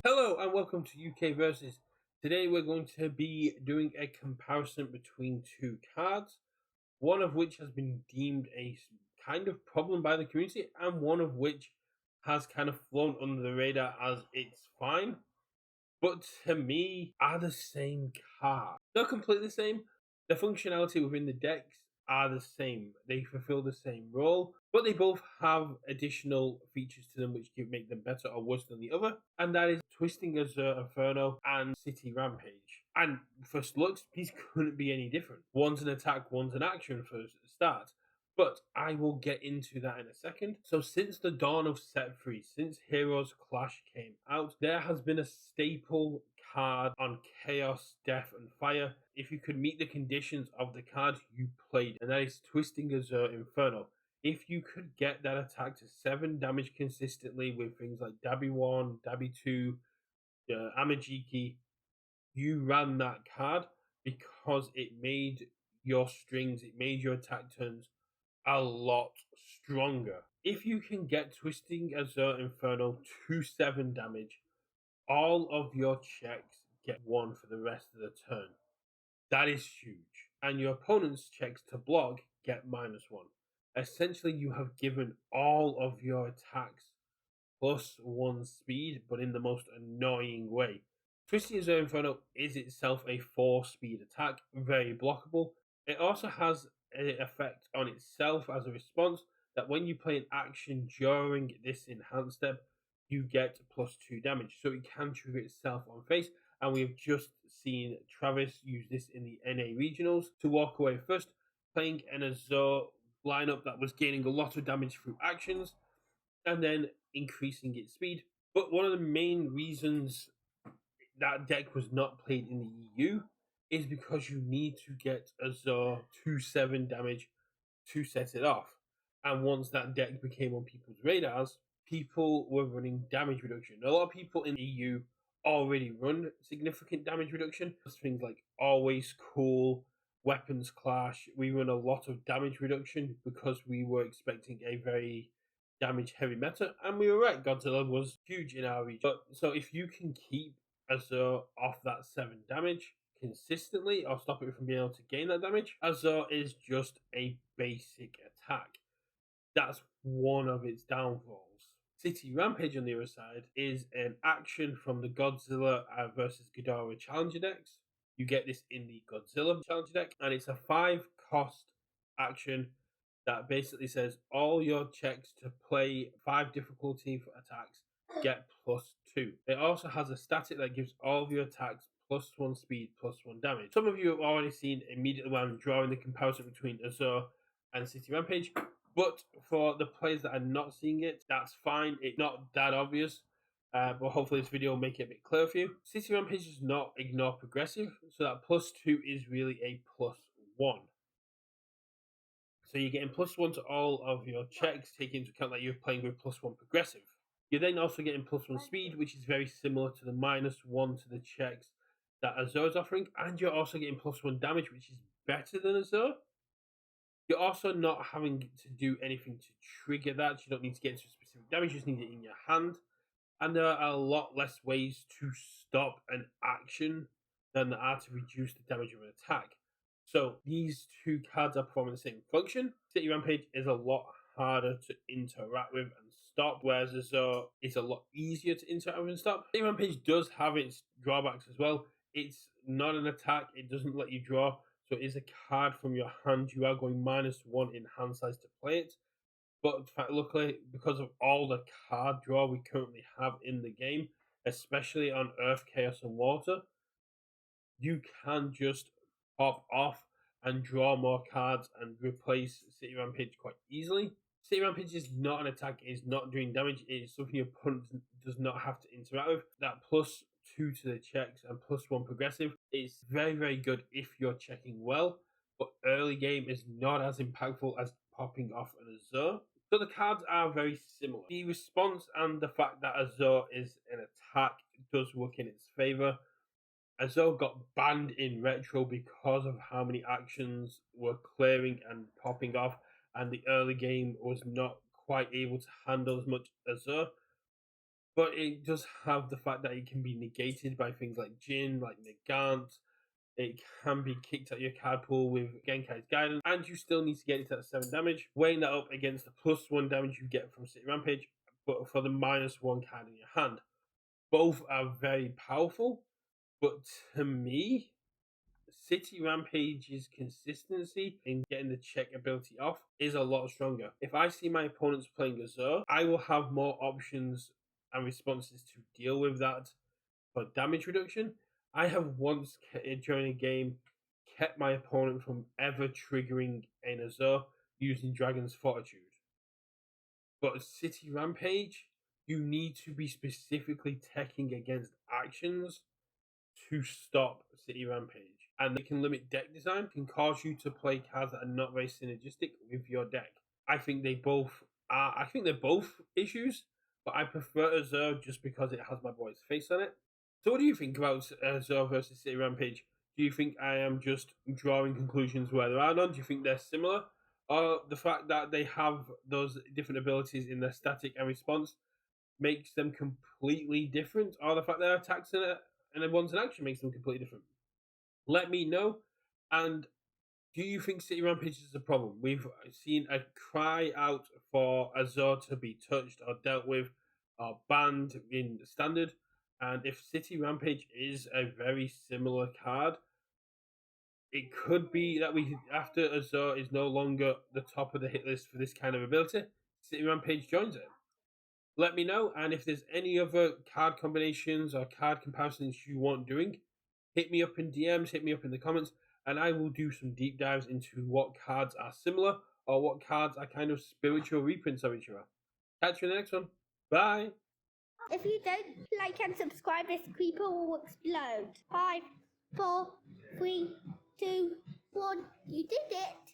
Hello and welcome to UK Versus. Today we're going to be doing a comparison between two cards, one of which has been deemed a kind of problem by the community, and one of which has kind of flown under the radar as it's fine, but to me are the same card. Not completely the same. The functionality within the decks are the same. They fulfill the same role, but they both have additional features to them which make them better or worse than the other, and that is Twisting Azure Inferno and City Rampage. And first looks, these couldn't be any different. One's an attack, one's an action for the start. But I will get into that in a second. So, since the dawn of Set 3, since Heroes Clash came out, there has been a staple card on Chaos, Death, and Fire. If you could meet the conditions of the card, you played, and that is Twisting Azure Inferno. If you could get that attack to 7 damage consistently with things like Dabby 1, Dabby 2, Amajiki, you ran that card because it made your strings, it made your attack turns a lot stronger. If you can get Twisting Azure Inferno to 7 damage, all of your checks get 1 for the rest of the turn. That is huge. And your opponent's checks to block get -1. Essentially, you have given all of your attacks +1 speed, but in the most annoying way. Twisting Azure Inferno is itself a 4 speed attack, very blockable. It also has an effect on itself as a response that when you play an action during this enhanced step, you get +2 damage. So it can trigger itself on face, and we have just seen Travis use this in the NA regionals to walk away first, playing an Azure lineup that was gaining a lot of damage through actions and then increasing its speed. But one of the main reasons that deck was not played in the EU is because you need to get Azure to 7 damage to set it off. And once that deck became on people's radars, people were running damage reduction. A lot of people in the EU already run significant damage reduction. Things like Always Cool, Weapons Clash. We run a lot of damage reduction because we were expecting a very damage heavy meta, and we were right. Godzilla was huge in our region. But so if you can keep Azure off that 7 damage consistently or stop it from being able to gain that damage, Azure is just a basic attack. That's one of its downfalls. City Rampage, on the other side, is an action from the Godzilla versus Ghidorah Challenger decks. You get this in the Godzilla Challenger deck, and it's a 5-cost action that basically says all your checks to play 5 difficulty for attacks get +2. It also has a static that gives all of your attacks +1 speed, +1 damage. Some of you have already seen immediately when I'm drawing the comparison between Azure and City Rampage, but for the players that are not seeing it, that's fine. It's not that obvious, but hopefully this video will make it a bit clearer for you. City Rampage does not ignore progressive, so that +2 is really a +1. So you're getting +1 to all of your checks, taking into account that you're playing with +1 progressive. You're then also getting +1 speed, which is very similar to the -1 to the checks that Azure is offering, and you're also getting +1 damage, which is better than Azure. You're also not having to do anything to trigger that. You don't need to get into specific damage, you just need it in your hand. And there are a lot less ways to stop an action than there are to reduce the damage of an attack. So these two cards are performing the same function. City Rampage is a lot harder to interact with and stop, whereas Azure is a lot easier to interact with and stop. City Rampage does have its drawbacks as well. It's not an attack, it doesn't let you draw, so it is a card from your hand. You are going -1 in hand size to play it. But luckily, because of all the card draw we currently have in the game, especially on Earth, Chaos, and Water, you can just pop off and draw more cards and replace City Rampage quite easily. City Rampage is not an attack, it is not doing damage, it is something your opponent does not have to interact with. That +2 to the checks and +1 progressive is very, very good if you're checking well, but early game is not as impactful as popping off an Azure. So the cards are very similar. The response and the fact that Azure is an attack does work in its favor. Azure got banned in Retro because of how many actions were clearing and popping off, and the early game was not quite able to handle as much Azure. but it does have the fact that it can be negated by things like Jin, like Nagant. It can be kicked out your card pool with Genkai's Guidance, and you still need to get it at 7 damage, weighing that up against the +1 damage you get from City Rampage, but for the -1 card in your hand. Both are very powerful, but to me, City Rampage's consistency in getting the check ability off is a lot stronger. If I see my opponents playing Azure, I will have more options and responses to deal with that for damage reduction. I have once, during a game, kept my opponent from ever triggering an Azure using Dragon's Fortitude. But City Rampage, you need to be specifically teching against actions to stop City Rampage. And they can limit deck design, can cause you to play cards that are not very synergistic with your deck. I think they both are, I think they're both issues, but I prefer Azure just because it has my boy's face on it. So what do you think about Azure versus City Rampage? Do you think I am just drawing conclusions where there are none? Do you think they're similar? Or the fact that they have those different abilities in their static and response makes them completely different? Or the fact that attacks and then one's an action makes them completely different? Let me know. And do you think City Rampage is a problem? We've seen a cry out for Azure to be touched or dealt with or banned in standard. And if City Rampage is a very similar card, it could be that we, after Azure is no longer the top of the hit list for this kind of ability, City Rampage joins it. Let me know, and if there's any other card combinations or card comparisons you want doing, hit me up in DMs, hit me up in the comments, and I will do some deep dives into what cards are similar or what cards are kind of spiritual reprints of each other. Catch you in the next one. Bye. If you don't like and subscribe, this creeper will explode. 5, 4, 3, 2, 1. You did it.